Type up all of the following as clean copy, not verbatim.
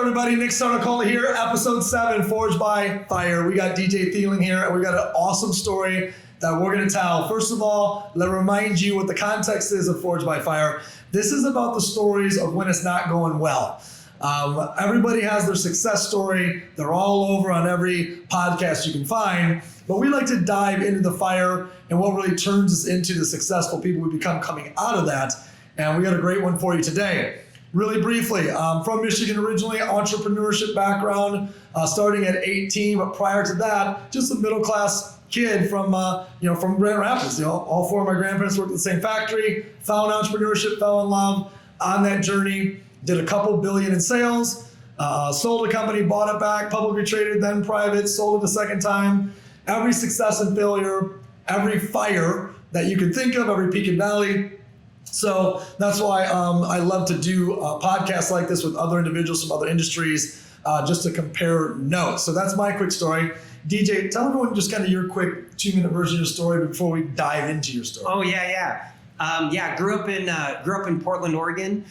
everybody? Nick Sarnicola here, episode 7, Forged by Fire. We got DJ Thielen here, and we got an awesome story that we're going to tell. First of all, let me remind you what the context is of Forged by Fire. This is about the stories of when it's not going well. Everybody has their success story. They're all over on every podcast you can find. But we like to dive into the fire and what really turns us into the successful people we become coming out of that. And we got a great one for you today. Really briefly, from Michigan originally, entrepreneurship background, starting at 18. But prior to that, just a middle-class kid from Grand Rapids. All four of my grandparents worked at the same factory. Found entrepreneurship, fell in love on that journey. Did a couple billion in sales. Sold a company, bought it back, publicly traded, then private. Sold it a second time. Every success and failure, every fire that you can think of, every peak and valley. So that's why I love to do podcasts like this with other individuals from other industries, just to compare notes. So that's my quick story. DJ, tell everyone just kind of your quick 2-minute version of your story before we dive into your story. Oh yeah. Grew up in Portland, Oregon.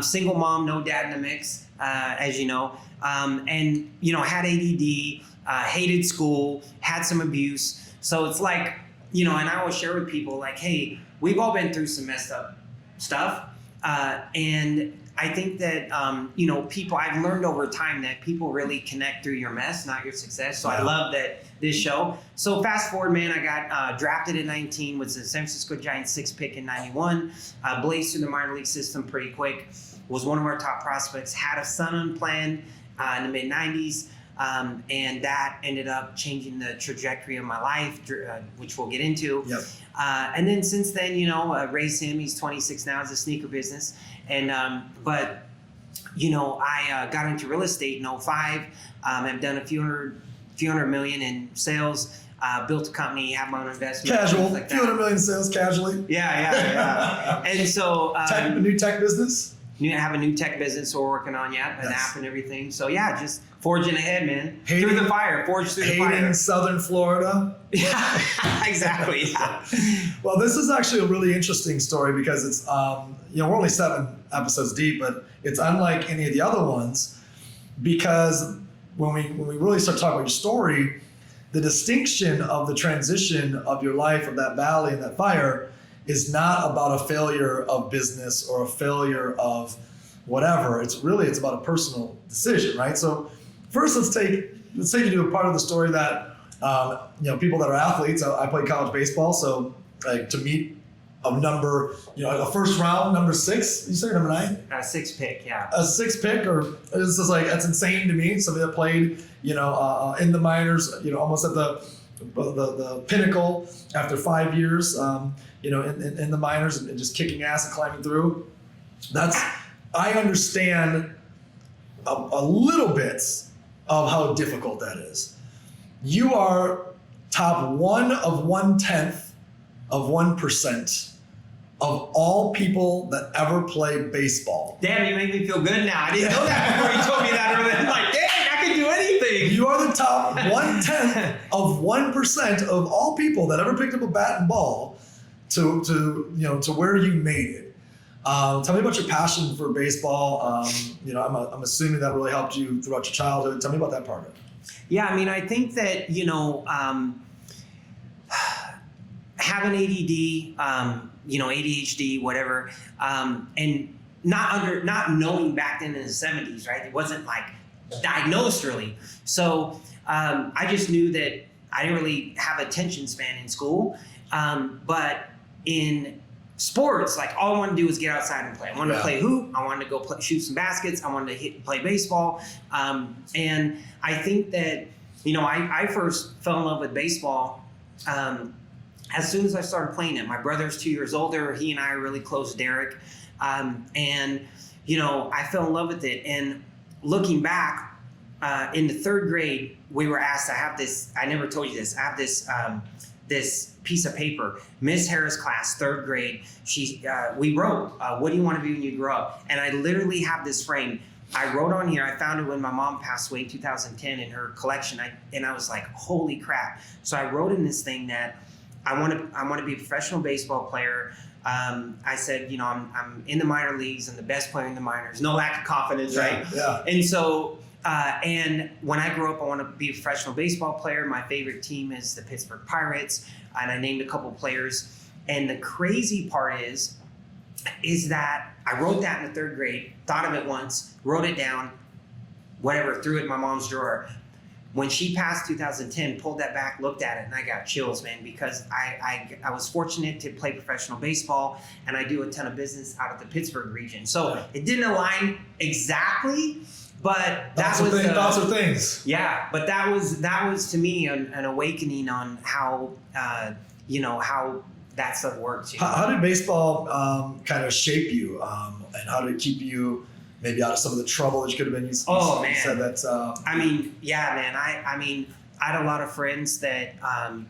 Single mom, no dad in the mix, as you know. And had ADD, hated school, had some abuse. So it's like, and I always share with people like, hey, we've all been through some messed up stuff. And I think that, people, I've learned over time that people really connect through your mess, not your success. So I love that this show. So fast forward, man, I got drafted at 19, was the San Francisco Giants 6th pick in 91, blazed through the minor league system pretty quick, was one of our top prospects, had a son unplanned in the mid 90s. And that ended up changing the trajectory of my life, which we'll get into. Yep. And then since then, raised him. He's 26 now. It's a sneaker business. And I got into real estate in 2005. I've done a few hundred million in sales. Built a company, have my own investment. Casual, like few hundred million sales, casually. Yeah. And so a new tech business. I have a new tech business we're working on, an app and everything. So yeah, just forging ahead, man. Through the fire, forge through the fire. In Southern Florida. Yeah, exactly. Yeah. Well, this is actually a really interesting story because it's, we're only 7 episodes deep, but it's unlike any of the other ones because when we really start talking about your story, the distinction of the transition of your life, of that valley and that fire, is not about a failure of business or a failure of whatever. It's about a personal decision, right? So first, let's take you to a part of the story that people that are athletes. I played college baseball, so to meet a number, a first round number 6. You say number 9? 6th pick, yeah. A 6th pick, or this is that's insane to me. Somebody that played, in the minors, almost at the pinnacle after 5 years, in the minors and just kicking ass and climbing through. I understand a little bit of how difficult that is. You are top 1 of 1/10 of 1% of all people that ever play baseball. Damn, you make me feel good now. I didn't know that before you told me that earlier. I'm like, dang, I can do anything. You are the top 1/10 of 1% of all people that ever picked up a bat and ball to where you made it. Tell me about your passion for baseball. I'm assuming that really helped you throughout your childhood. Tell me about that part of it. Yeah, I think that, having ADD, ADHD, whatever, and not knowing back then in the 70s, right? It wasn't diagnosed really. So I just knew that I didn't really have attention span in school. But in sports, all I wanted to do was get outside and play. I wanted to play hoop. I wanted to go shoot some baskets. I wanted to play baseball. And I think that, I first fell in love with baseball as soon as I started playing it. My brother's 2 years older. He and I are really close, Derek. I fell in love with it. And looking back, in the 3rd grade, we were asked, I never told you this, I have this piece of paper, Miss Harris class, 3rd grade. We wrote, what do you want to be when you grow up? And I literally have this frame. I wrote on here, I found it when my mom passed away in 2010 in her collection. And I was like, holy crap. So I wrote in this thing that I want to be a professional baseball player. I said, I'm in the minor leagues. I'm the best player in the minors. No lack of confidence, right? Yeah. And so, and when I grew up, I want to be a professional baseball player. My favorite team is the Pittsburgh Pirates, and I named a couple players. And the crazy part is that I wrote that in the 3rd grade, thought of it once, wrote it down, whatever, threw it in my mom's drawer. When she passed 2010, pulled that back, looked at it, and I got chills, man, because I was fortunate to play professional baseball, and I do a ton of business out of the Pittsburgh region. So it didn't align exactly, but Thoughts are things. Yeah, but that was to me an awakening on how how that stuff works. How did baseball kind of shape you, and how did it keep you maybe out of some of the trouble that you could have been? You said that. I mean, yeah, man. I had a lot of friends that,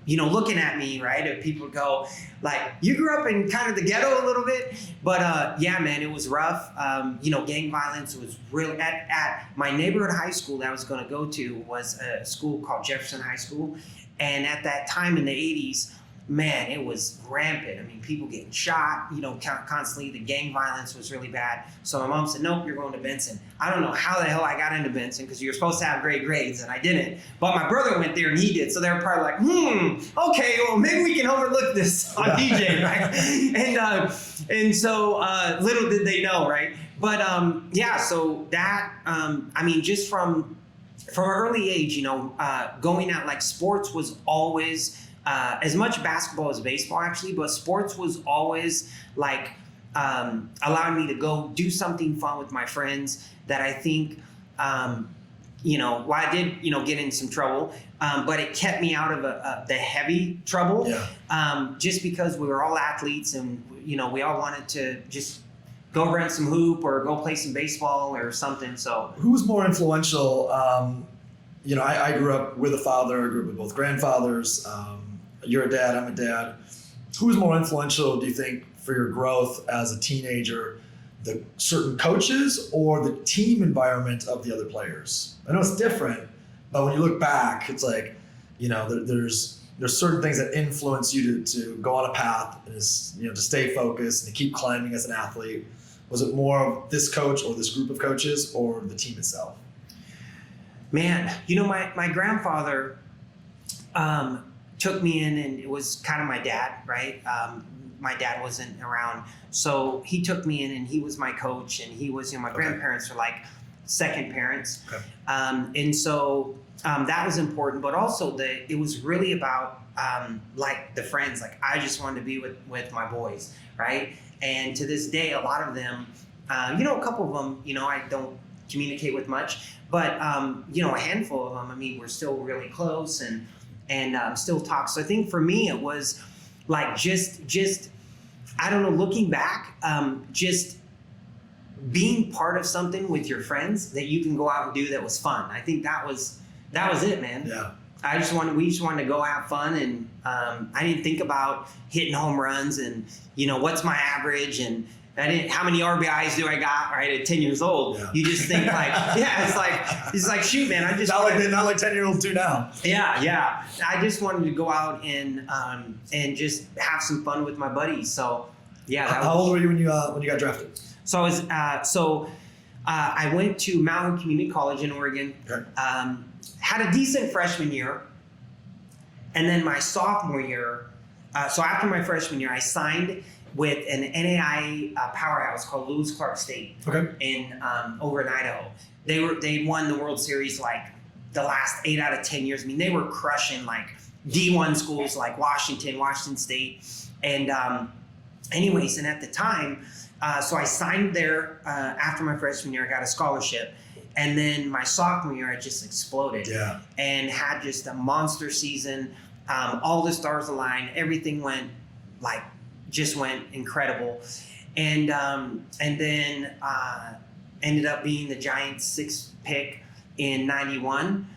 looking at me, right? If people go like, you grew up in kind of the ghetto a little bit, but yeah, man, it was rough. Gang violence was really at my neighborhood high school that I was going to go to was a school called Jefferson High School. And at that time in the 80s, man, it was rampant. I mean, people getting shot, constantly. The gang violence was really bad. So my mom said, nope, you're going to Benson. I don't know how the hell I got into Benson because you're supposed to have great grades, and I didn't. But my brother went there and he did. So they were probably like, okay, well, maybe we can overlook this on DJ, right? And so little did they know, right? But so that, just from an early age, going out, like sports was always, as much basketball as baseball actually, but sports was always like allowing me to go do something fun with my friends that I think, I did, get in some trouble, but it kept me out of the heavy trouble, just because we were all athletes and, we all wanted to just go run some hoop or go play some baseball or something. So who was more influential? I grew up with a father, I grew up with both grandfathers. You're a dad, I'm a dad. Who was more influential, do you think, for your growth as a teenager? The certain coaches or the team environment of the other players? I know it's different, but when you look back, it's like, there's certain things that influence you to go on a path and to stay focused and to keep climbing as an athlete. Was it more of this coach or this group of coaches or the team itself? Man, my grandfather took me in, and it was kind of my dad, right? My dad wasn't around. So he took me in and he was my coach, and he was, my grandparents are like second parents. Okay. And so that was important, but also it was really about like the friends, like I just wanted to be with my boys, right? And to this day, a lot of them, a couple of them, I don't communicate with much, but a handful of them, we're still really close and still talk. So I think for me, it was like just I don't know, looking back, just being part of something with your friends that you can go out and do that was fun. I think that was it, man. Yeah. We just wanted to go have fun, and I didn't think about hitting home runs and what's my average, and how many RBIs do I got, right, at 10 years old? Yeah. You just think like, it's like shoot, man, I just not like 10-year-olds do now. Yeah. I just wanted to go out and just have some fun with my buddies. So yeah. How old were you when you got drafted? So I went to Mountain Community College in Oregon. Okay. Had a decent freshman year, and then my sophomore year. So after my freshman year, I signed with an NAIA powerhouse called Lewis Clark State. Okay. Over in Idaho. They won the World Series like the last 8 out of 10 years. They were crushing like D1 schools like Washington State. And anyways, and at the time, so I signed there after my freshman year. I got a scholarship. And then my sophomore year, I just exploded. Yeah. And had just a monster season. All the stars aligned. Everything went incredible. And then ended up being the Giants' 6th pick in '91.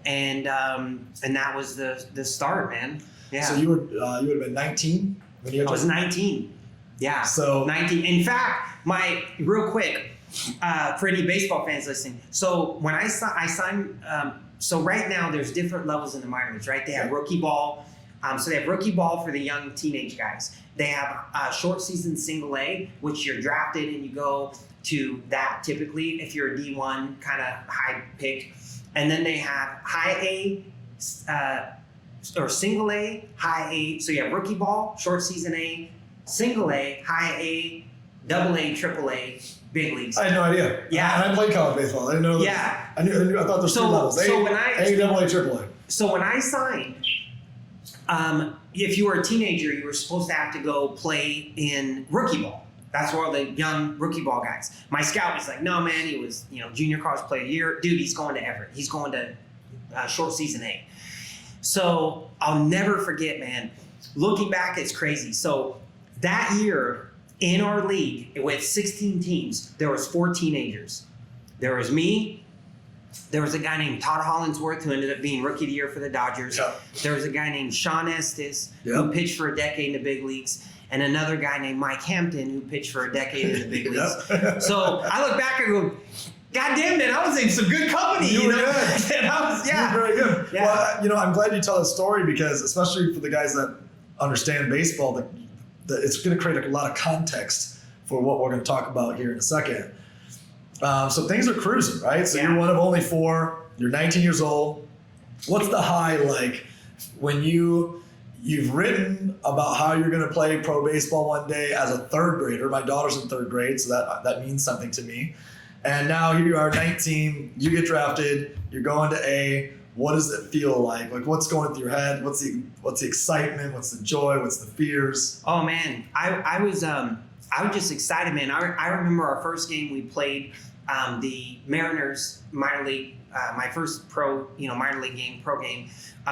And that was the start, man. Yeah. So you would have been 19 when you I was 19. Yeah. So 19. In fact, real quick, for any baseball fans listening. So when I signed, so right now there's different levels in the minors, right? They have rookie ball. So they have rookie ball for the young teenage guys. They have short season single A, which you're drafted and you go to that typically if you're a D1 kind of high pick. And then they have high A or single A, high A. So you have rookie ball, short season A, single A, high A, double A, triple A, big leagues. I had no idea. Yeah. I played college baseball. I didn't know that. Yeah. I thought there's 3 levels. A, double A, triple A. So when I signed, if you were a teenager, you were supposed to have to go play in rookie ball. That's where all the young rookie ball guys. My scout was like, no, man, he was, junior college player a year. Dude, he's going to Everett. He's going to short season A. So I'll never forget, man. Looking back, it's crazy. So that year in our league with 16 teams, there was 4 teenagers. There was me. There was a guy named Todd Hollingsworth who ended up being rookie of the year for the Dodgers. Yep. There was a guy named Sean Estes who pitched for a decade in the big leagues. And another guy named Mike Hampton who pitched for a decade in the big leagues. So I look back and go, God damn it, I was in some good company. You were good. And You were very good. Yeah. Well, I'm glad you tell this story because especially for the guys that understand baseball, that it's going to create a lot of context for what we're going to talk about here in a second. So things are cruising, right? So you're one of only 4. You're 19 years old. What's the high like when you've written about how you're going to play pro baseball one day as a 3rd grader? My daughter's in 3rd grade, so that means something to me. And now here you are, 19. You get drafted. You're going to A. What does it feel like? Like what's going through your head? What's the excitement? What's the joy? What's the fears? Oh man, I was just excited, man. I remember our first game we played, the Mariners minor league, my first pro game.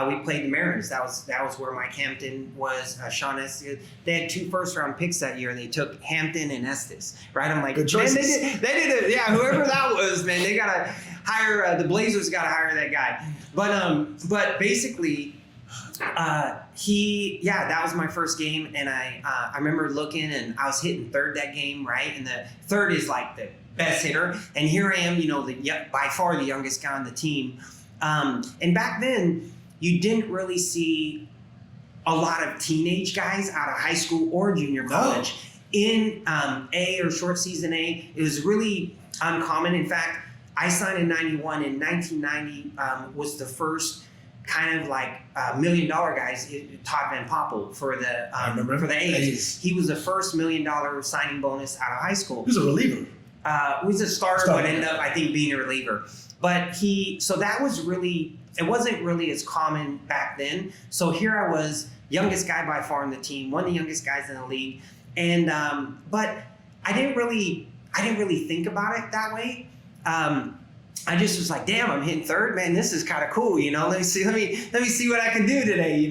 We played the Mariners. That was where Mike Hampton was. Sean Estes. They had 2 first-round picks that year. They took Hampton and Estes. Right? I'm like, good choices. Man, they did it. Yeah, whoever that was, man, they gotta hire. The Blazers gotta hire that guy. But basically, that was my first game, and I remember looking, and I was hitting 3rd that game, right? And the 3rd is like the best hitter, and here I am, by far the youngest guy on the team. And back then, you didn't really see a lot of teenage guys out of high school or junior college in A or short season A. It was really uncommon. In fact, I signed in 91. In 1990 was the first kind of like $1 million guys. Todd Van Poppel for the A's. He was the first $1 million signing bonus out of high school. He was a reliever. He was a starter, but ended up, I think, being a reliever. But so that was really, it wasn't really as common back then. So here I was, youngest guy by far on the team, one of the youngest guys in the league. And, but I didn't really think about it that way. I just was like, damn, I'm hitting 3rd, man, this is kind of cool, Let me see what I can do today,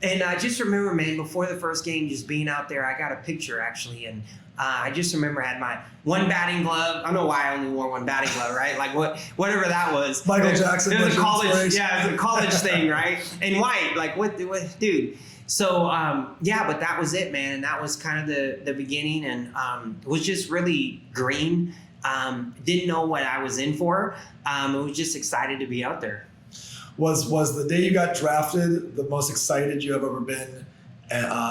And I just remember, man, before the first game, just being out there, I got a picture actually, and I just remember I had my one batting glove. I don't know why I only wore one batting glove, right? Like whatever that was. Michael Jackson. It was a college, it was a college thing, right? And white, like what, dude. So but that was it, man, and that was kind of the beginning, and was just really green. Didn't know what I was in for. I was just excited to be out there. Was the day you got drafted the most excited you have ever been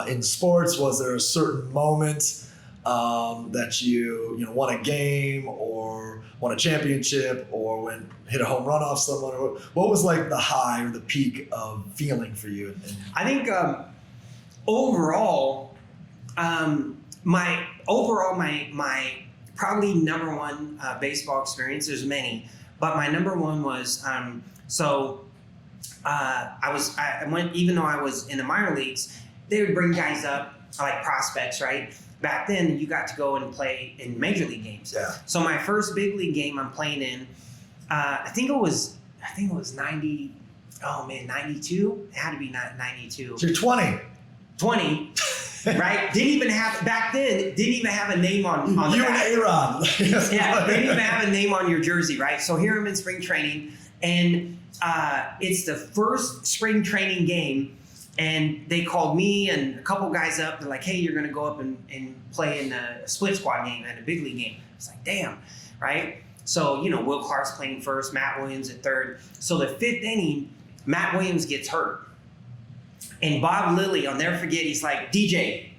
in sports? Was there a certain moment that you won a game or won a championship or hit a home run off someone? Or what was like the high or the peak of feeling for you? I think overall, my probably number one baseball experience. There's many, but my number one was I went, even though I was in the minor leagues, they would bring guys up like prospects, right? Back then, you got to go and play in major league games. Yeah. So my first big league game I'm playing in, I think it was 90. Oh man, 92. It had to be 92. So you're 20. 20. Right? Didn't even have a name on the you back. and A-Rod. Yeah, didn't even have a name on your jersey, right? So here I'm in spring training, and it's the first spring training game, and they called me and a couple guys up. They're like, hey, you're going to go up and play in a split squad game and a big league game. It's like, damn, right? So, Will Clark's playing first, Matt Williams at 3rd. So the 5th inning, Matt Williams gets hurt. And Bob Lilly, I'll never forget, he's like, DJ,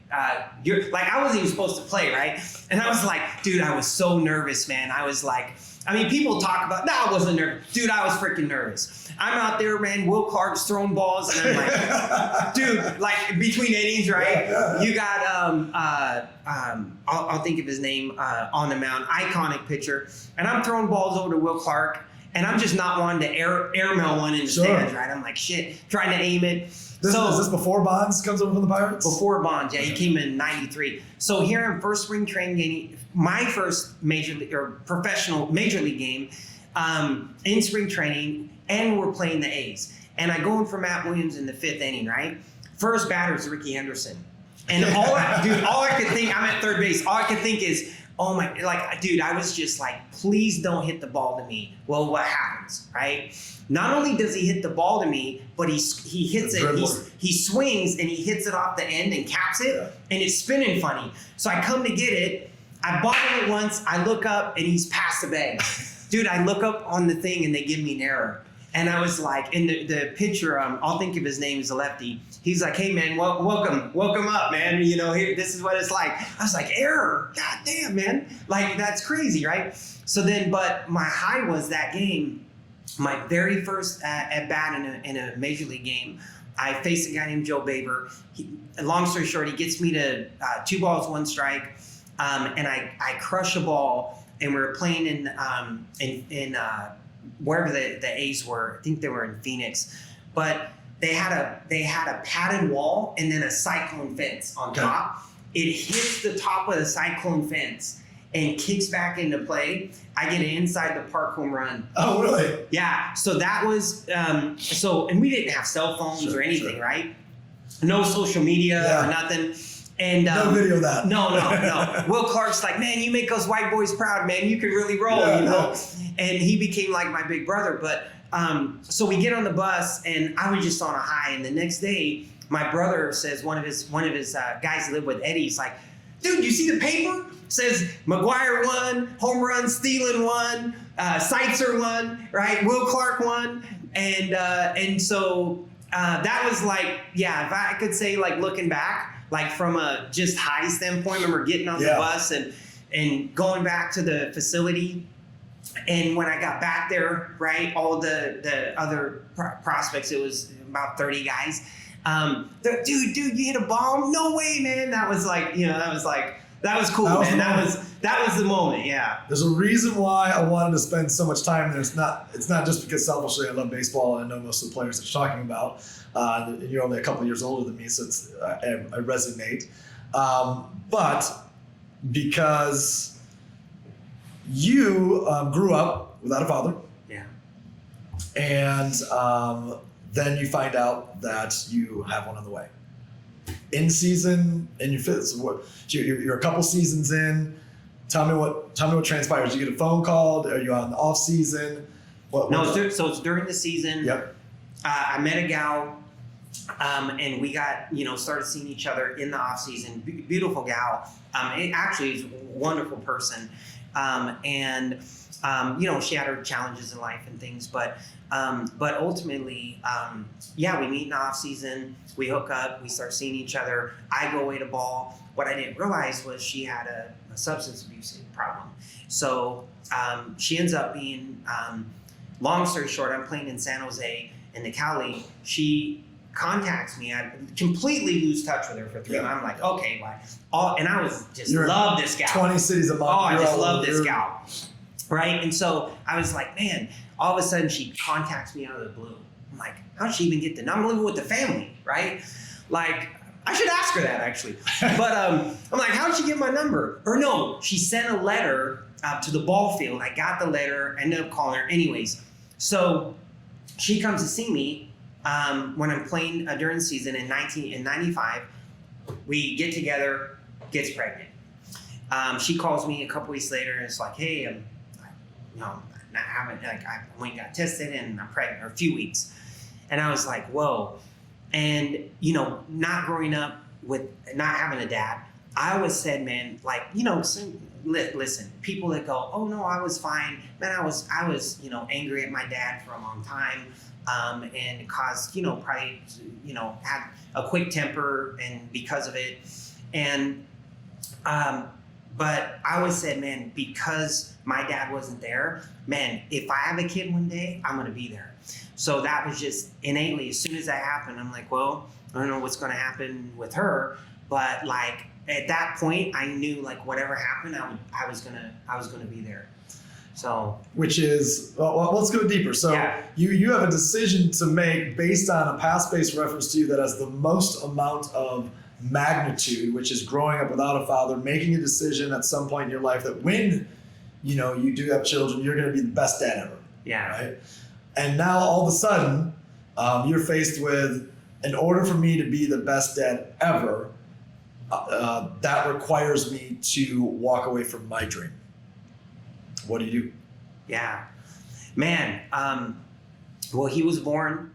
you're like, I wasn't even supposed to play, right? And I was like, dude, I was so nervous, man. I was like, I mean, people talk about, no, I wasn't nervous. Dude, I was freaking nervous. I'm out there, man, Will Clark's throwing balls, and I'm like, dude, like between innings, right? You got, I'll think of his name, on the mound, iconic pitcher. And I'm throwing balls over to Will Clark, and I'm just not wanting to airmail one in the stands, right? I'm like, shit, trying to aim it. Is this before Bonds comes over from the Pirates? Before Bonds, yeah. He came in '93. So here in first spring training game, my first major league game in spring training, and we're playing the A's. And I go in for Matt Williams in the 5th inning, right? First batter is Ricky Henderson. And all I could think, I'm at third base, all I could think is, oh my, like, dude, I was just like, please don't hit the ball to me. Well, what happens, right? Not only does he hit the ball to me, but he hits it, he swings and he hits it off the end and caps it, and it's spinning funny. So I come to get it, I bottom it once, I look up and he's past the bag. Dude, I look up on the thing and they give me an error. And I was like, and the pitcher, I'll think of his name, is a lefty. He's like, hey man, welcome up, man. You know, here, this is what it's like. I was like, error, god damn, man. Like, that's crazy, right? So then, but my high was that game, my very first at bat in a major league game. I faced a guy named Joe Baber. Long story short, he gets me to 2 balls, 1 strike, and I crush a ball. And we were playing in wherever the A's were. I think they were in Phoenix, but they had a padded wall and then a cyclone fence on top. It hits the top of the cyclone fence and kicks back into play. I get an inside the park home run. Oh, really? Yeah. So that was and we didn't have cell phones or anything, right? No social media or nothing. And no video of that. No. Will Clark's like, man, you make us white boys proud, man. You can really roll, you know? And he became like my big brother. But so we get on the bus, and I was just on a high. And the next day, my brother says, one of his guys lived with Eddie. He's like, dude, you see the paper? It says McGuire won, home runs, Thielen won, Seitzer won, right? Will Clark won. And so that was like, yeah, if I could say, like, looking back, like from a just high standpoint, I remember getting on the bus and going back to the facility. And when I got back there, right, all the other prospects, it was about 30 guys. Dude, you hit a bomb? No way, man. That was like, that was cool, man. That was the moment, yeah. There's a reason why I wanted to spend so much time there. It's not just because selfishly I love baseball and I know most of the players that you're talking about. You're only a couple of years older than me, so I resonate. But because you grew up without a father. Yeah. And then you find out that you have one on the way. In season, and you're a couple seasons in. Tell me what transpires. Did you get a phone call? Are you on the off season? So it's during the season. Yep. I met a gal, and we got started seeing each other in the off season. Beautiful gal. It actually is a wonderful person, and she had her challenges in life and things, but ultimately, we meet in the off season. We hook up, we start seeing each other. I go away to ball. What I didn't realize was she had a substance abuse problem. So she ends up being, long story short, I'm playing in San Jose in the Cali. She contacts me. I completely lose touch with her for 3 months. I'm like, okay, and I was just love this gal. 20 cities a month. Oh, I just love this gal. Right? And so I was like, man, all of a sudden she contacts me out of the blue. I'm like, how'd she even get the number? I'm living with the family, right? Like, I should ask her that actually. But I'm like, how'd she get my number? Or no, she sent a letter to the ball field. I got the letter, ended up calling her. Anyways, so she comes to see me when I'm playing during the season in 95. We get together, gets pregnant. She calls me a couple weeks later and it's like, hey, I went and got tested and I'm pregnant for a few weeks. And I was like, whoa. And, not growing up with not having a dad, I always said, man, like, listen, people that go, oh no, I was fine. Man, I was, angry at my dad for a long time. and caused, probably, had a quick temper and because of it. And, but I always said, man, because my dad wasn't there, man, if I have a kid one day, I'm going to be there. So that was just innately, as soon as that happened, I'm like, well, I don't know what's going to happen with her, but like at that point, I knew like whatever happened, I was gonna be there. So, which is, well, let's go deeper. So yeah. you have a decision to make based on a past-based reference to you that has the most amount of magnitude, which is growing up without a father, making a decision at some point in your life that when you do have children, you're going to be the best dad ever. Yeah. Right. And now all of a sudden, you're faced with, in order for me to be the best dad ever, that requires me to walk away from my dream. What do you do? Yeah, man. Well, he was born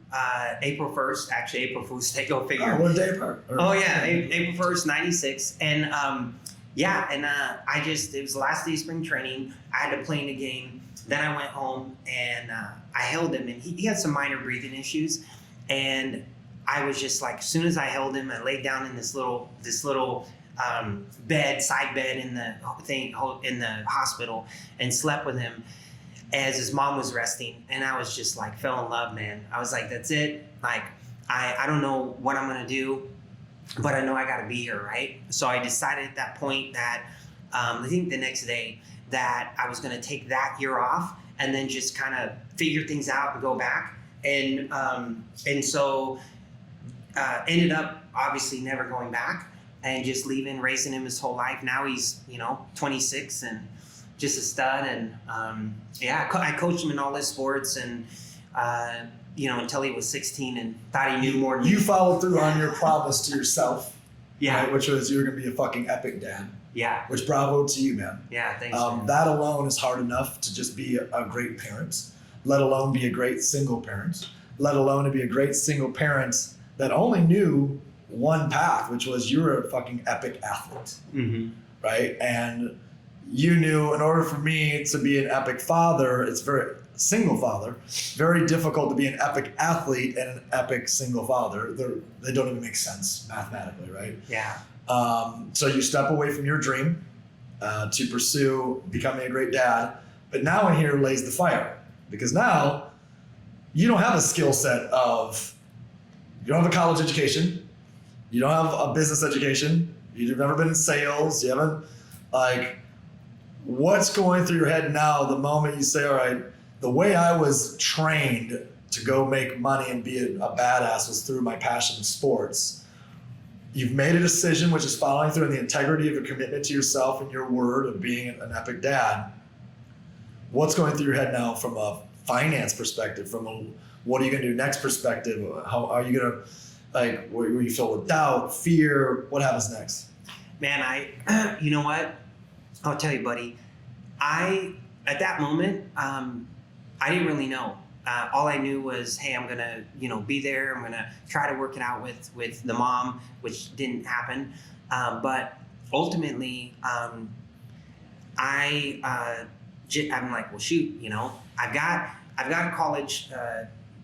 April 1st, actually April Fool's Day, go figure. What day apart? Oh yeah, April 1st, 96. And it was the last day of spring training. I had to play in the game. Then I went home and I held him, and he had some minor breathing issues. And I was just like, as soon as I held him, I laid down in this little side bed in the hospital and slept with him as his mom was resting. And I was just like, fell in love, man. I was like, that's it. Like, I don't know what I'm going to do, but I know I got to be here. Right. So I decided at that point that, I think the next day that I was going to take that year off and then just kind of figure things out and go back. And so ended up obviously never going back and just leaving, raising him his whole life. Now he's, 26 and just a stud. And I coached him in all his sports and, until he was 16 and thought he knew more than you followed through on your promise to yourself. Yeah. Right, which was you were going to be a fucking epic dad. Yeah. Which bravo to you, man. Yeah, thanks. Man. That alone is hard enough to just be a great parent, let alone be a great single parent, let alone to be a great single parent that only knew one path, which was you were a fucking epic athlete, right? And you knew in order for me to be an epic father, it's single father, very difficult to be an epic athlete and an epic single father. They don't even make sense mathematically, right? Yeah. So you step away from your dream to pursue becoming a great dad, but now in here lays the fire, because now you don't have a skill set of, you don't have a college education, you don't have a business education, you've never been in sales, you haven't, what's going through your head now the moment you say, all right, the way I was trained to go make money and be a badass was through my passion in sports. You've made a decision, which is following through in the integrity of a commitment to yourself and your word of being an epic dad. What's going through your head now from a finance perspective, from a what are you going to do next perspective? How are you going to, where you feel with doubt, fear? What happens next? Man, you know what? I'll tell you, buddy. At that moment, I didn't really know. All I knew was, hey, I'm gonna, be there. I'm gonna try to work it out with the mom, which didn't happen. But ultimately, I'm like, well, shoot, I've got a college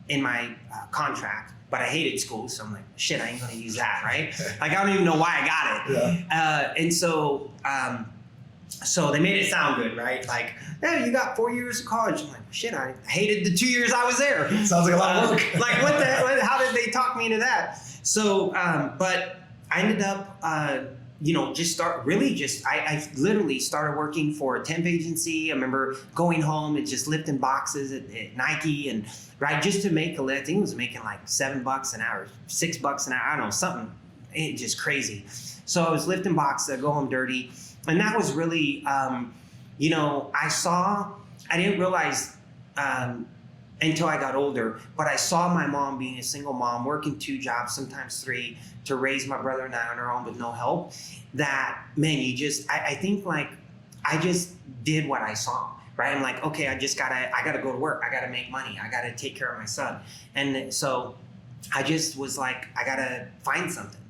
in my contract, but I hated school, so I'm like, shit, I ain't gonna use that, right? Like, I don't even know why I got it. Yeah. And so they made it sound good, right? Like, yeah, you got 4 years of college. I'm like, shit, I hated the 2 years I was there. Sounds like a lot of work. Like, how did they talk me into that? So, but I ended up, I literally started working for a temp agency. I remember going home and just lifting boxes at Nike and, right, just to make I think it was making like $7 an hour, $6 an hour, I don't know, something just crazy. So I was lifting boxes, I'd go home dirty. And that was really, I didn't realize until I got older, but I saw my mom being a single mom, working 2 jobs, sometimes 3, to raise my brother and I on her own with no help. That, man, I think like, I just did what I saw, right? I'm like, okay, I gotta go to work. I gotta make money. I gotta take care of my son. And so I just was like, I gotta find something,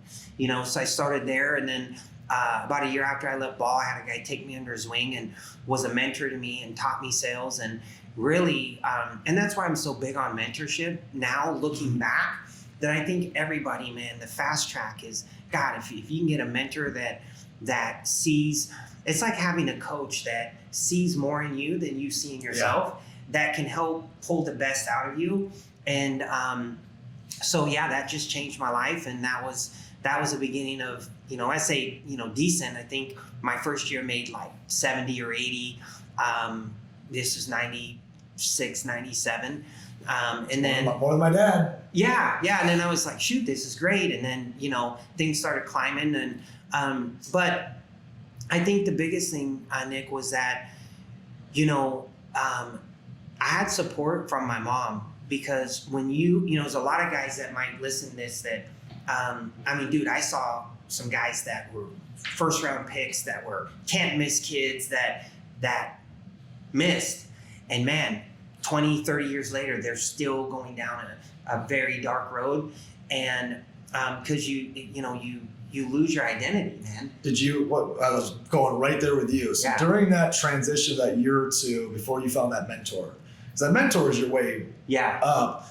so I started there. And then about a year after I left ball, I had a guy take me under his wing and was a mentor to me and taught me sales. And really, and that's why I'm so big on mentorship now, looking back, that I think everybody, man, the fast track is, God, if you can get a mentor that sees, it's like having a coach that sees more in you than you see in yourself, that can help pull the best out of you. And so yeah, that just changed my life. And that was the beginning of, I say, decent. I think my first year made like 70 or 80. This was 96, 97. And then more than my dad. Yeah. And then I was like, shoot, this is great. And then, things started climbing. And, but I think the biggest thing, Nick, was that, I had support from my mom, because when there's a lot of guys that might listen to this that, dude, I saw some guys that were first round picks that were can't miss kids that missed. And man, 20, 30 years later, they're still going down a very dark road. And because you lose your identity, man. I was going right there with you. So during that transition, that year or two before you found that mentor, because that mentor is your way up.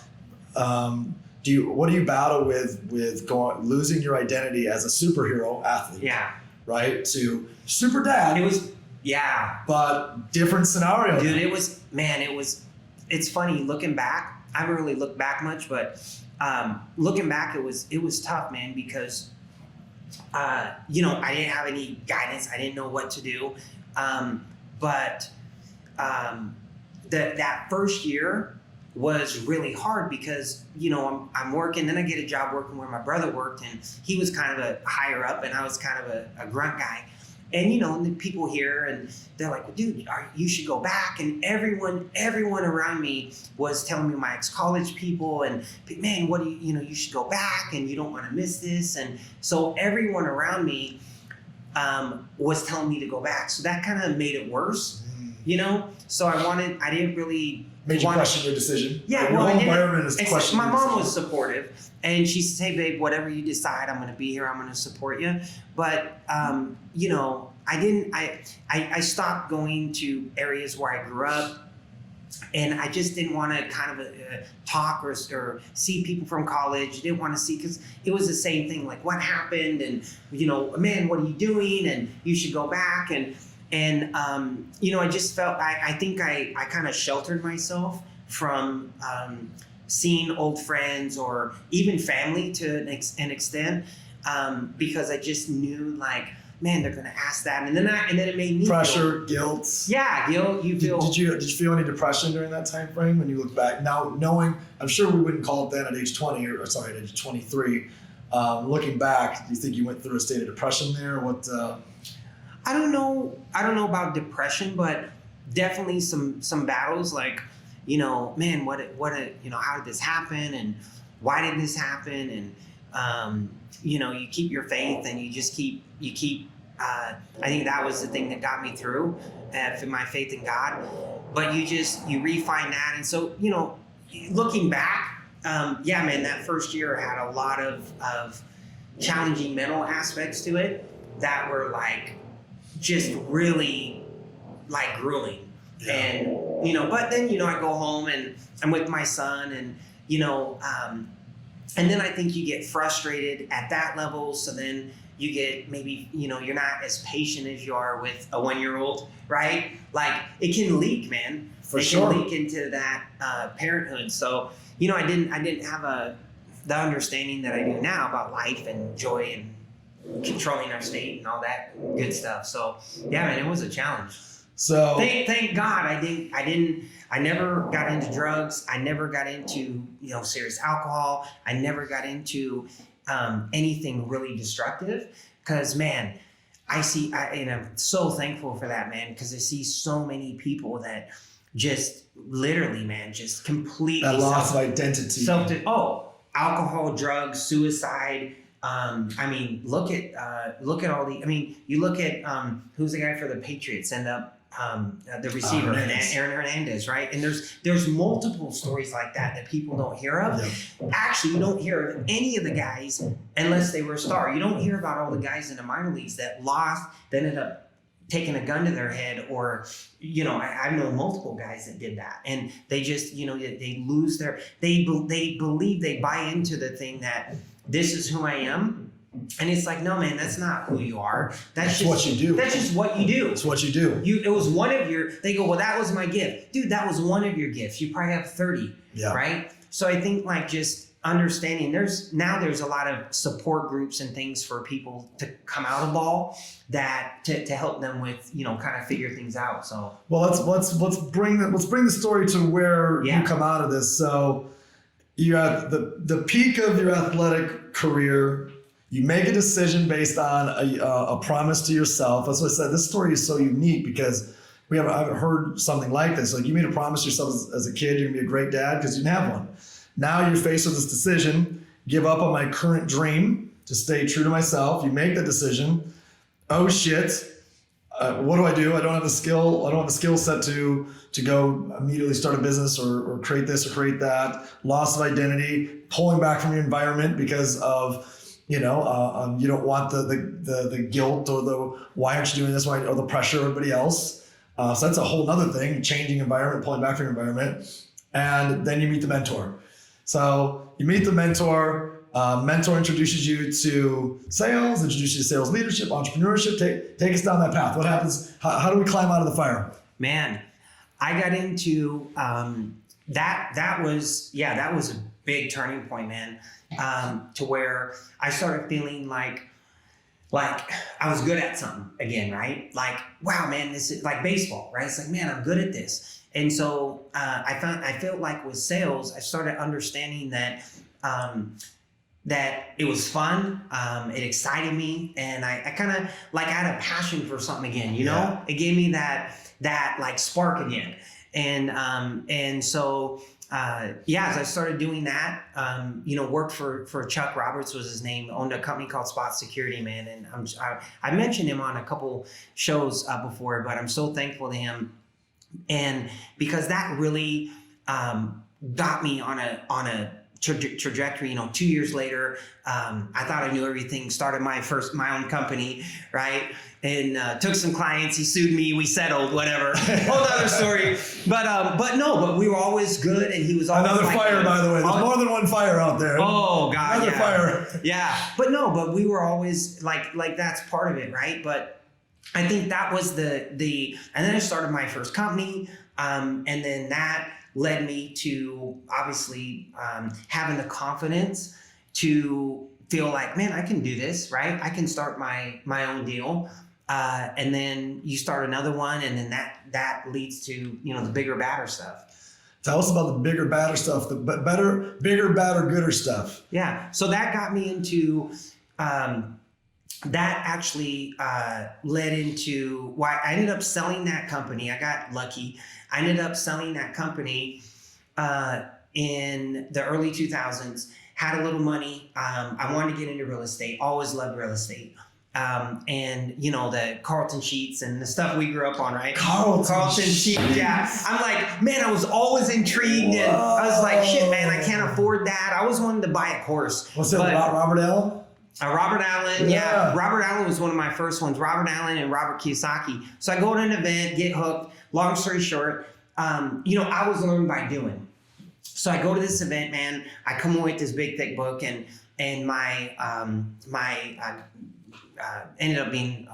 What do you battle with losing your identity as a superhero athlete? Yeah. Right? To super dad. It was, but different scenario. Dude, it's funny looking back. I haven't really looked back much, but looking back, it was tough, man, because I didn't have any guidance. I didn't know what to do. But that first year was really hard because, I'm working, then I get a job working where my brother worked, and he was kind of a higher up and I was kind of a grunt guy. And, and the people here, and they're like, well, dude, you should go back. And everyone around me was telling me, my ex-college people, and man, what do you should go back and you don't want to miss this. And so everyone around me was telling me to go back. So that kind of made it worse, So I didn't really made you question your decision. Yeah, your whole environment is questioning. My mom was supportive, and she said, "Hey, babe, whatever you decide, I'm going to be here. I'm going to support you." But I didn't. I stopped going to areas where I grew up, and I just didn't want to kind of talk or see people from college. Didn't want to see, because it was the same thing. Like, what happened, and man, what are you doing? And you should go back. And I just felt, I think I kind of sheltered myself from seeing old friends or even family to an extent, because I just knew, like, man, they're gonna ask that, and then it made me pressure, guilt. Yeah, guilt. You feel. Did you feel any depression during that time frame when you look back now, knowing? I'm sure we wouldn't call it then at age 20 at age 23. Looking back, do you think you went through a state of depression there? What? I don't know about depression, but definitely some battles, like, man, how did this happen, and why did this happen? And you keep your faith, and you keep I think that was the thing that got me through, my faith in God. But you refine that. And so, looking back, man, that first year had a lot of challenging mental aspects to it that were like just really like grueling. Yeah. And but then I go home and I'm with my son, and and then I think you get frustrated at that level. So then you get maybe you're not as patient as you are with a 1-year-old, right? Like, it can leak, man. For sure. It can leak into that parenthood. So I didn't have the understanding that I do now about life and joy and controlling our state and all that good stuff. So yeah, man, it was a challenge. So thank God I never got into drugs. I never got into serious alcohol. I never got into anything really destructive, because man, and I'm so thankful for that, man, because I see so many people that just literally, man, just completely that loss of identity. Alcohol, drugs, suicide. Look at all the. You look at who's the guy for the Patriots? End up the receiver, Hernandez. Aaron Hernandez, right? And there's multiple stories like that people don't hear of. Yep. Actually, you don't hear of any of the guys unless they were a star. You don't hear about all the guys in the minor leagues that lost, that ended up taking a gun to their head, or, I know multiple guys that did that, and they just, they lose they believe, they buy into the thing that this is who I am. And it's like, no, man, that's not who you are. That's just what you do. That's just what you do. It's what you do. It was one of they go, well, that was my gift. Dude, that was one of your gifts. You probably have 30, right? So I think just understanding there's a lot of support groups and things for people to come out of ball that to help them with, kind of figure things out. So, well, let's bring the story to where you come out of this. So you're at the peak of your athletic career. You make a decision based on a promise to yourself. That's what I said. This story is so unique because I haven't heard something like this. Like, you made a promise to yourself as a kid, you're gonna be a great dad because you didn't have one. Now you're faced with this decision: give up on my current dream to stay true to myself. You make the decision. Oh shit! What do? I don't have the skill. I don't have the skill set to go immediately start a business or create this or create that. Loss of identity, pulling back from your environment because of you don't want the guilt or the why aren't you doing this, or the pressure of everybody else. So that's a whole other thing, changing environment, pulling back from your environment. And then you meet the mentor. So you meet the mentor, mentor introduces you to sales, introduces you to sales leadership, entrepreneurship. Take us down that path. What happens? How do we climb out of the fire? Man, I got into that was a big turning point, man. To where I started feeling like I was good at something again, right? Like, wow, man, this is like baseball, right? It's like, man, I'm good at this. And so I felt like with sales, I started understanding that it was fun, it excited me, and I kind of I had a passion for something again, you know? It gave me that like spark again. And so as I started doing that, worked for Chuck Roberts was his name, owned a company called Spot Security, man. And I mentioned him on a couple shows before, but I'm so thankful to him. And because that really got me on a trajectory. 2 years later, I thought I knew everything, started my own company, right? And took some clients, he sued me, we settled, whatever. Whole other story. But we were always good, and he was always another fire, by the way. There's more than one fire out there. Oh God, another fire. Yeah, but we were always like that's part of it, right? But I think that was the and then I started my first company, and then that led me to obviously having the confidence to feel like, man, I can do this, right? I can start my own deal. And then you start another one, and then that leads to, the bigger, badder stuff. Tell us about the bigger, badder stuff, the bigger, badder, gooder stuff. Yeah. So that got me into, that actually led into why I ended up selling that company. I got lucky. I ended up selling that company in the early 2000s, had a little money. I wanted to get into real estate, always loved real estate. And the Carlton sheets and the stuff we grew up on, right? Carlton sheets, yeah. I'm like, man, I was always intrigued. Whoa. And I was like, shit, man, I can't afford that. I always wanted to buy a horse. What's it, Robert Allen? Robert Allen, yeah. Robert Allen was one of my first ones. Robert Allen and Robert Kiyosaki. So I go to an event, get hooked. Long story short, I was learning by doing. So I go to this event, man. I come away with this big, thick book, and my ended up being,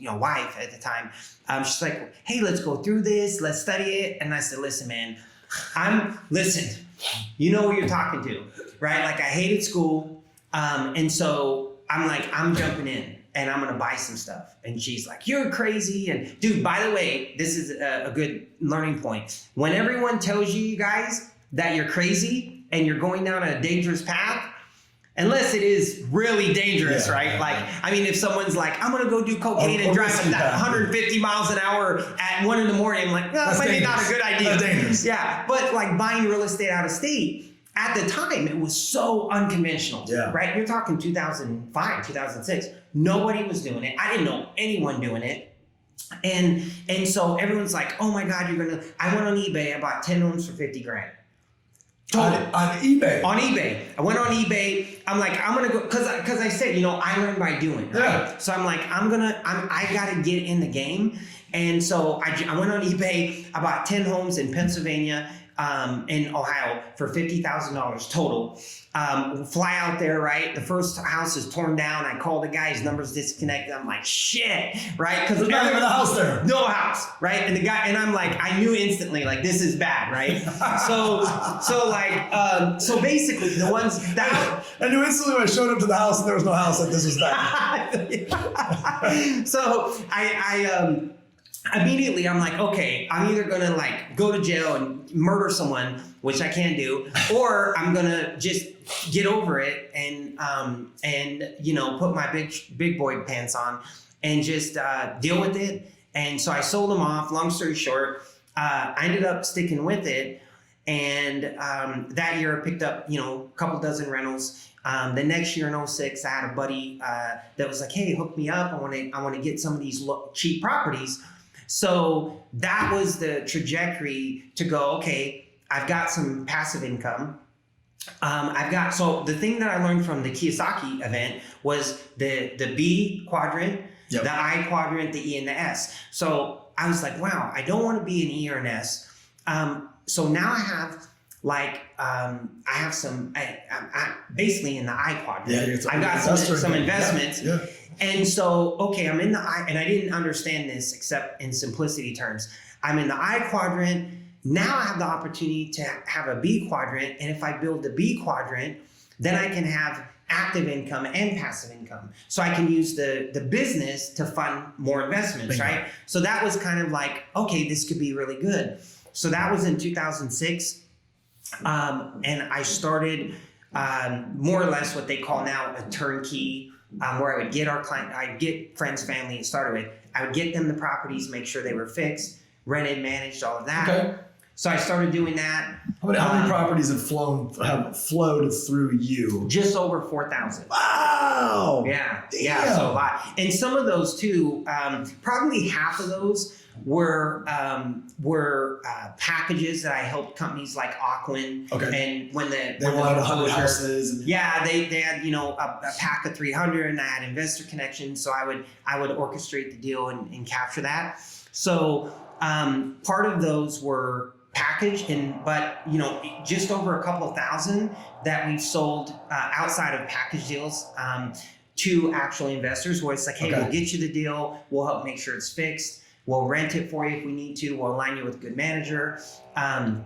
wife at the time. She's like, hey, let's go through this. Let's study it. And I said, listen, man, listen, you know who you're talking to, right? Like, I hated school. And so I'm like, I'm jumping in and I'm going to buy some stuff. And she's like, you're crazy. And dude, by the way, this is a good learning point. When everyone tells you guys that you're crazy and you're going down a dangerous path, unless it is really dangerous, right? I mean, if someone's like, I'm going to go do cocaine and drive 150 miles an hour at 1 a.m, I'm like, well, maybe not a good idea. That's dangerous. Yeah, but like buying real estate out of state, at the time, it was so unconventional, right? You're talking 2005, 2006. Nobody was doing it. I didn't know anyone doing it. And so everyone's like, oh my God, I went on eBay, I bought 10 homes for 50 grand. On eBay. On eBay. I went on eBay. I'm like, I'm gonna go, cause I said, I learn by doing, right? Yeah. So I'm like, I gotta get in the game. And so I went on eBay. I bought 10 homes in Pennsylvania, in Ohio for $50,000 total. Fly out there, right? The first house is torn down. I call the guy, his number's disconnected. I'm like, shit, right? Because there's not even a house there. No house, right? And the guy, and I'm like, I knew instantly, like, this is bad, right? So basically, the ones that I knew instantly when I showed up to the house and there was no house, like, this was bad. So I immediately I'm like, okay, I'm either gonna like go to jail and murder someone, which I can't do, or I'm gonna just get over it and put my big boy pants on and just deal with it. And so I sold them off. Long story short, I ended up sticking with it, and that year I picked up a couple dozen rentals. The next year in 2006, I had a buddy that was like, hey, hook me up. I want to get some of these cheap properties. So that was the trajectory to go, okay, I've got some passive income. So the thing that I learned from the Kiyosaki event was the B quadrant, yep, the I quadrant, the E, and the S. So I was like, wow, I don't want to be an E or an S. So now I have I'm basically in the I quadrant. Yeah, I got some investments. Yeah. And so, okay, I'm in the I, and I didn't understand this except in simplicity terms. I'm in the I quadrant. Now I have the opportunity to have a B quadrant. And if I build the B quadrant, then I can have active income and passive income. So I can use the business to fund more investments, Bingo. right? So that was kind of like, okay, this could be really good. So that was in 2006. And I started more or less what they call now a turnkey, where I would get our client, I'd get friends, family, and started with, I would get them the properties, make sure they were fixed, rented, managed, all of that. Okay. So I started doing that. How many properties have flowed through you? Just over 4,000. Wow. Yeah. Damn. Yeah. So a lot. And some of those too, probably half of those were packages that I helped companies like Aquin. Okay. And when they wanted 100 houses. And yeah, they had a pack of 300, and I had investor connections, so I would orchestrate the deal and capture that. So part of those were packaged, but just over a couple of thousand that we've sold outside of package deals to actual investors, where it's like, hey, we'll get you the deal, we'll help make sure it's fixed. We'll rent it for you if we need to. We'll align you with a good manager, and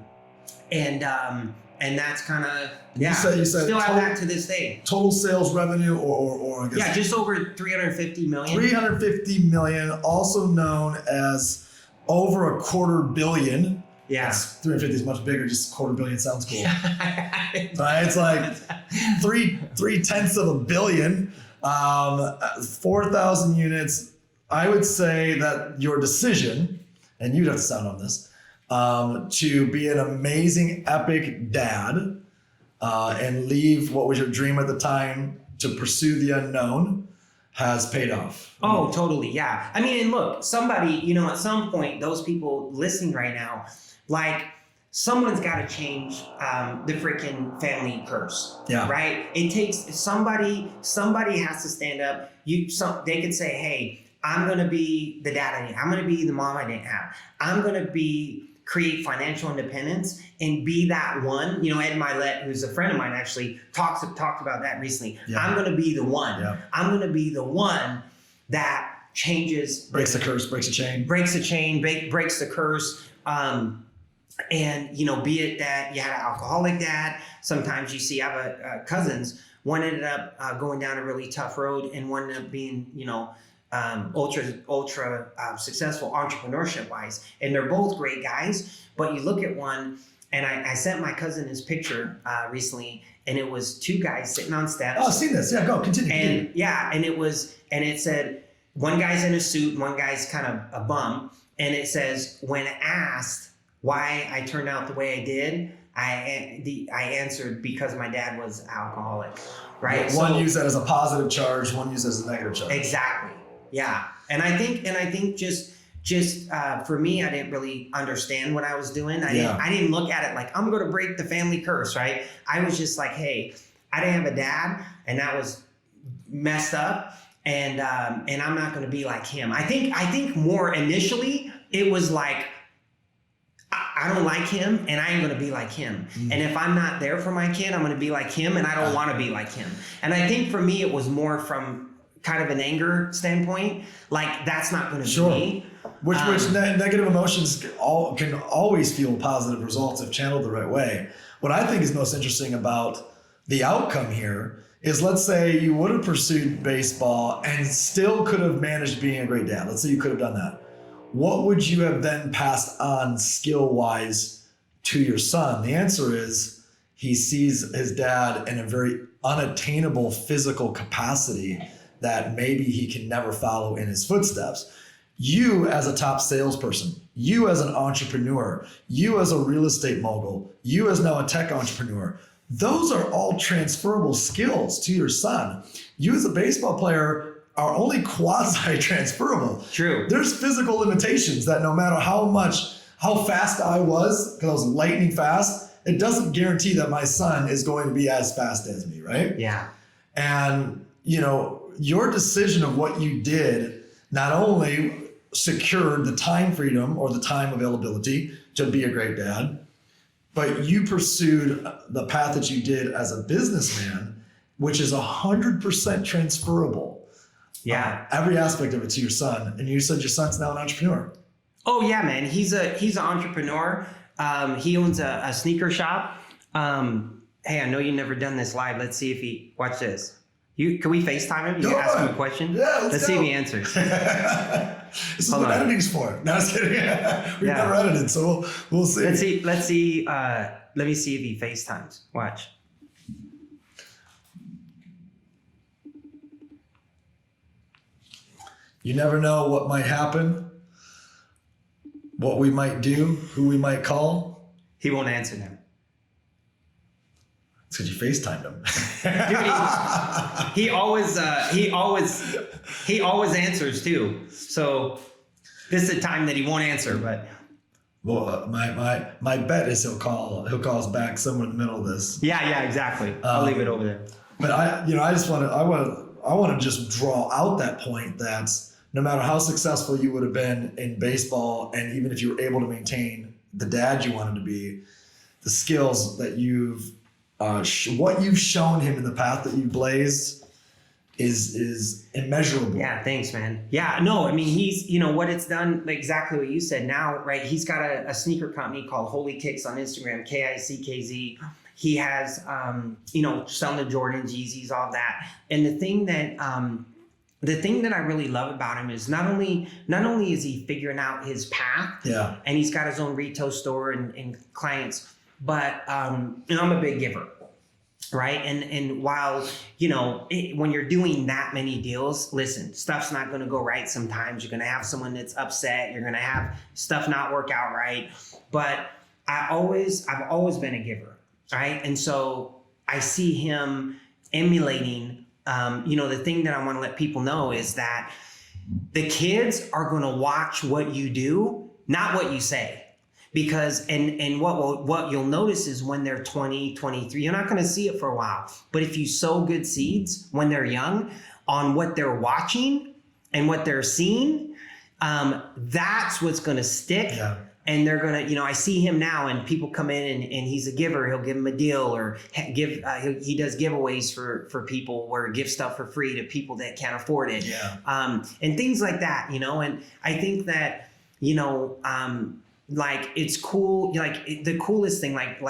that's kind of You said still have that to this day. Total sales revenue, or I guess just over 350 million. 350 million, also known as over $250 million. Yeah, 350 is much bigger. Just $250 million sounds cool. Right? It's like 3/10 billion, 4,000 units. I would say that your decision, and you'd have to sound on this, to be an amazing, epic dad and leave what was your dream at the time to pursue the unknown has paid off. Oh, totally. Yeah. I mean, and look, somebody, at some point, those people listening right now, like, someone's got to change the freaking family curse. Yeah. Right? It takes somebody has to stand up. They could say, hey, I'm going to be the dad I need. I'm going to be the mom I didn't have. I'm going to create financial independence and be that one. Ed Milet, who's a friend of mine, actually talked about that recently. Yeah. I'm going to be the one. Yeah. I'm going to be the one that changes. Breaks the curse, breaks the chain. Breaks the chain, breaks the curse. And, be it that you had an alcoholic dad. Sometimes you see, I have cousins. One ended up going down a really tough road, and one ended up being, ultra successful entrepreneurship wise, and they're both great guys. But you look at one, and I sent my cousin his picture recently, and it was two guys sitting on steps. Oh, I've seen this. Yeah, go continue. And yeah, and it said one guy's in a suit, and one guy's kind of a bum, and it says, when asked why I turned out the way I did, I answered because my dad was alcoholic. Right. One used that as a positive charge, one used as a negative charge. Exactly. Yeah. And I think just just for me, I didn't really understand what I was doing. I didn't look at it like I'm going to break the family curse, right? I was just like, hey, I didn't have a dad, and that was messed up, and I'm not going to be like him. I think more initially it was like, I don't like him, and I ain't gonna be like him. And if I'm not there for my kid, I'm gonna be like him, and I don't want to be like him. And I think for me, it was more from kind of an anger standpoint. Like, that's not gonna be me. Which negative emotions can always feel positive results if channeled the right way. What I think is most interesting about the outcome here is, let's say you would have pursued baseball and still could have managed being a great dad. Let's say you could have done that. What would you have then passed on skill-wise to your son? The answer is he sees his dad in a very unattainable physical capacity that maybe he can never follow in his footsteps. You as a top salesperson, you as an entrepreneur, you as a real estate mogul, you as now a tech entrepreneur, those are all transferable skills to your son. You as a baseball player are only quasi-transferable. True. There's physical limitations that no matter how fast I was, because I was lightning fast, it doesn't guarantee that my son is going to be as fast as me, right? Yeah. And, your decision of what you did not only secured the time freedom or the time availability to be a great dad, but you pursued the path that you did as a businessman, which is 100% transferable. Yeah. Every aspect of it to your son. And you said your son's now an entrepreneur. Oh yeah, man. He's an entrepreneur. He owns a sneaker shop. Hey, I know you've never done this live. Let's see if watch this. Can we FaceTime him? You ask him a question? Yeah, let's see if he answers. This is what editing's for. No, I was kidding. We've never edited, so we'll see. Let's see. Let me see if he FaceTimes. Watch. You never know what might happen, what we might do, who we might call. He won't answer them. It's because you FaceTimed him. Dude, he always answers too. So this is a time that he won't answer, but. Well, my bet is he'll call us back somewhere in the middle of this. Yeah, exactly. I'll leave it over there. But I want to just draw out that point that no matter how successful you would have been in baseball, and even if you were able to maintain the dad you wanted to be, the skills that what you've shown him in the path that you blazed is immeasurable. Yeah, thanks, man. Yeah, no, I mean, he's, what it's done, like exactly what you said now, right? He's got a sneaker company called Holy Kicks on Instagram, KICKZ. He has, selling the Jordans, Yeezys, all that. And the thing that I really love about him is not only is he figuring out his path, and he's got his own retail store and clients, but I'm a big giver, right? And while when you're doing that many deals, listen, stuff's not going to go right. Sometimes you're going to have someone that's upset. You're going to have stuff not work out right. But I've always been a giver, right? And so I see him emulating. The thing that I want to let people know is that the kids are going to watch what you do, not what you say. Because, and what you'll notice is when they're 20, 23, you're not going to see it for a while. But if you sow good seeds when they're young on what they're watching and what they're seeing, that's what's going to stick. Yeah. And they're going to, I see him now and people come in and he's a giver. He'll give them a deal or he does giveaways for people or give stuff for free to people that can't afford it. Yeah. And things like that, and I think that, like it's cool. Like the coolest thing, like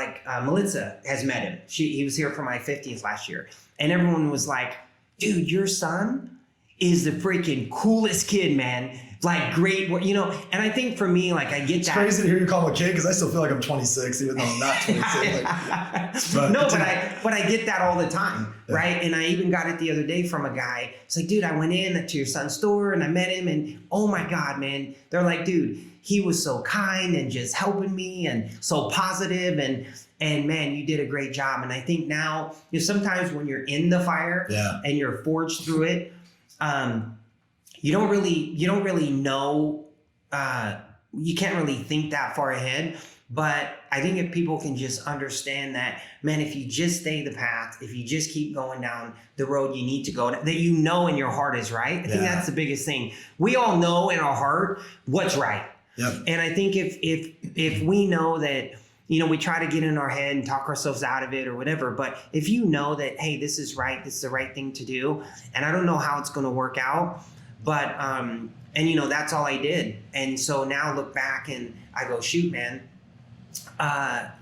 Melissa has met him. He was here for my 50th last year, and everyone was like, "Dude, your son is the freaking coolest kid, man! Like great, And I think for me, like I get it's that. Crazy to hear you call him a kid because I still feel like I'm 26, even though I'm not 26. But I get that all the time, right? And I even got it the other day from a guy. It's like, dude, I went in to your son's store and I met him, and oh my God, man! They're like, dude. He was so kind and just helping me and so positive and man, you did a great job. And I think now, sometimes when you're in the fire and you're forged through it, you don't really know you can't really think that far ahead. But I think if people can just understand that, man, if you just stay the path, if you just keep going down the road you need to go, that you know in your heart is right. I think that's the biggest thing. We all know in our heart what's right. Yep. And I think if we know that, you know, we try to get in our head and talk ourselves out of it or whatever, but if you know that, hey, this is right, this is the right thing to do, and I don't know how it's going to work out, but, and you know, that's all I did. And so now look back and I go, shoot, man,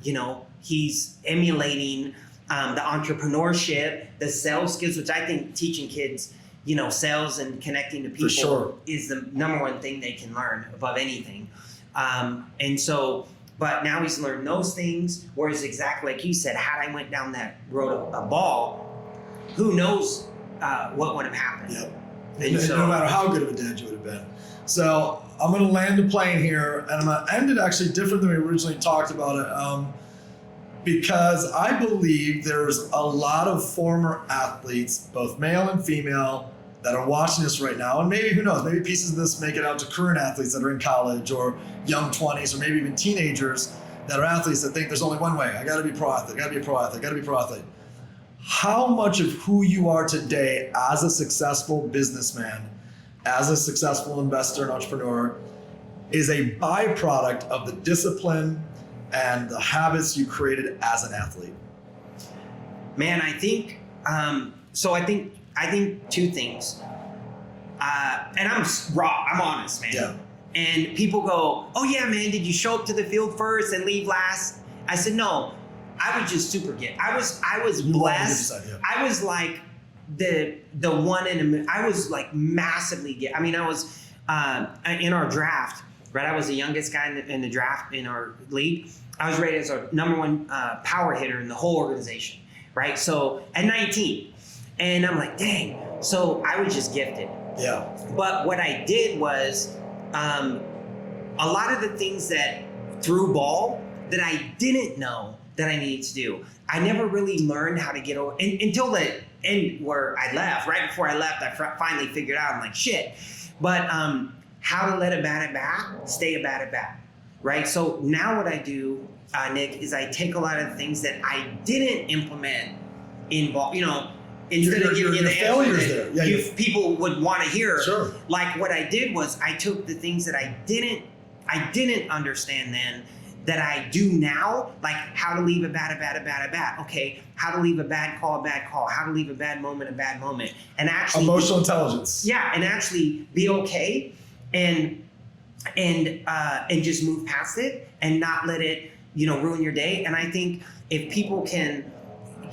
you know, he's emulating the entrepreneurship, the sales skills, which I think teaching kids, you know, sales and connecting to people is the number one thing they can learn above anything. And so, but now he's learned those things, whereas exactly like you said, had I went down that road of a ball, who knows what would have happened. Yep. And so, no matter how good of a dad you would have been. So I'm going to land the plane here, and I'm going to end it actually different than we originally talked about it, because I believe there's a lot of former athletes, both male and female, that are watching this right now, and maybe, who knows, maybe pieces of this make it out to current athletes that are in college or young 20s or maybe even teenagers that are athletes that think there's only one way. I got to be pro athlete, I got to be a pro athlete, I got to be a pro athlete. How much of who you are today as a successful businessman, as a successful investor and entrepreneur, is a byproduct of the discipline and the habits you created as an athlete? Man, I think, so I think two things. And I'm raw, I'm honest, man. Yeah. And people go, oh yeah, man, did you show up to the field first and leave last? I said, no, I was just super gifted. I was blessed. I was like the one in a million. I was like massively gifted. I mean, I was in our draft, right? I was the youngest guy in the draft in our league. I was rated as our number one power hitter in the whole organization, right? So at 19, and I'm like, dang. So I was just gifted. Yeah. But what I did was a lot of the things that through ball that I didn't know that I needed to do. I never really learned how to get over until the end where I left. Right before I left, I finally figured out, I'm like, shit. But how to let a bat at bat, stay a bat at bat, right? So now what I do, Nick, is I take a lot of the things that I didn't implement in ball, you know, instead of giving you the answer that people would want to hear. Sure. Like what I did was I took the things that I didn't understand then that I do now, like how to leave a bat. Okay, how to leave a bad call, how to leave a bad moment, and actually emotional intelligence. Yeah, and actually be okay, and just move past it and not let it, you know, ruin your day. And I think if people can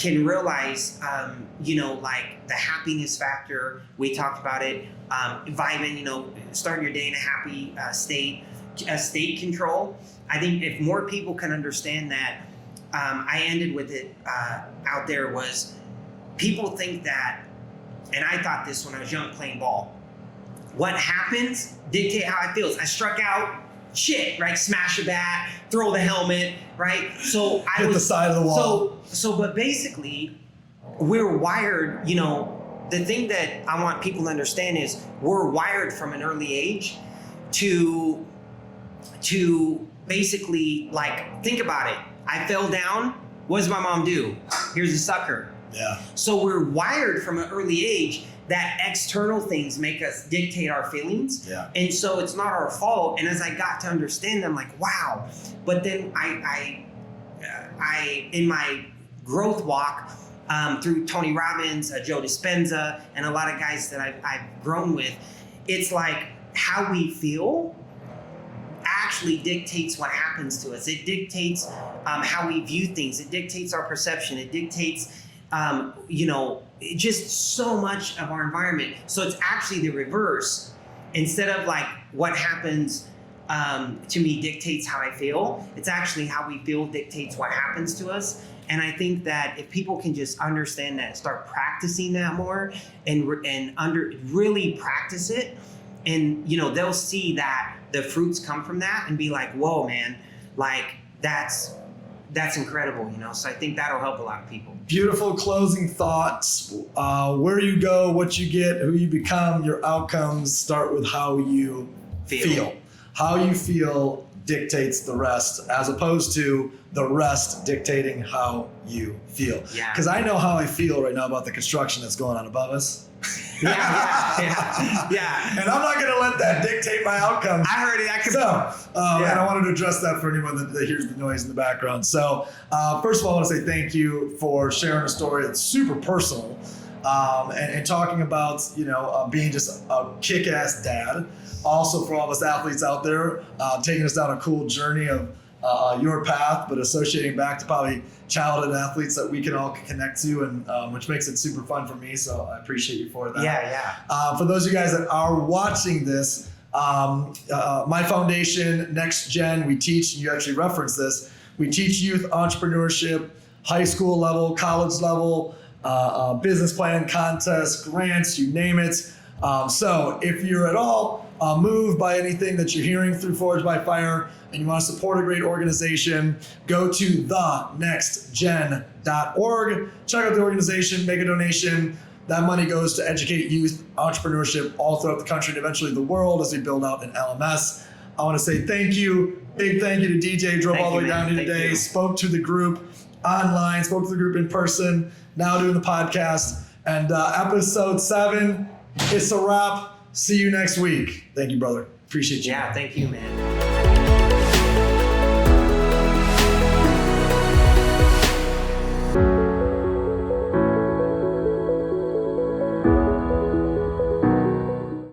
realize, you know, like the happiness factor, we talked about it, vibing, you know, starting your day in a happy state control. I think if more people can understand that, I ended with it out there was people think that, and I thought this when I was young playing ball, what happens dictate how it feels. I struck out, shit, right? Smash a bat, throw the helmet, right? So I hit the side of the wall. But basically, we're wired, you know, the thing that I want people to understand is we're wired from an early age to basically, like, think about it. I fell down. What does my mom do? Here's a sucker. Yeah. So we're wired from an early age that external things make us dictate our feelings. Yeah. And so it's not our fault. And as I got to understand them, like, wow. But then I in my growth walk through Tony Robbins, Joe Dispenza, and a lot of guys that I've grown with, it's like how we feel actually dictates what happens to us. It dictates how we view things. It dictates our perception. It dictates, you know, just so much of our environment. So it's actually the reverse. Instead of like what happens to me dictates how I feel, it's actually how we feel dictates what happens to us. And I think that if people can just understand that, start practicing that more, and really practice it, and you know, they'll see that the fruits come from that and be like, whoa, man, like that's incredible, you know? So I think that'll help a lot of people. Beautiful closing thoughts. Where you go, what you get, who you become, your outcomes start with how you feel. how you feel dictates the rest, as opposed to the rest dictating how you feel. Yeah. Because I know how I feel right now about the construction that's going on above us. Yeah. And I'm not going to let that dictate my outcome. I heard it. And I wanted to address that for anyone that hears the noise in the background. So, first of all, I want to say thank you for sharing a story that's super personal, and talking about, being just a kick-ass dad. Also, for all of us athletes out there, taking us down a cool journey of your path, but associating back to probably childhood athletes that we can all connect to, and which makes it super fun for me. So I appreciate you for that. Yeah. For those of you guys that are watching this, my foundation, Next Gen, we teach, and you actually reference this, we teach youth entrepreneurship, high school level, college level, business plan, contests, grants, you name it. So if you're at all moved by anything that you're hearing through Forged by Fire and you want to support a great organization, go to thenextgen.org. Check out the organization, make a donation. That money goes to educate youth entrepreneurship all throughout the country and eventually the world as we build out an LMS. I want to say thank you. Big thank you to DJ. Drove all the way down here today, spoke to the group online, spoke to the group in person, now doing the podcast. And episode 7, it's a wrap. See you next week. Thank you, brother. Appreciate you. Yeah, thank you, man.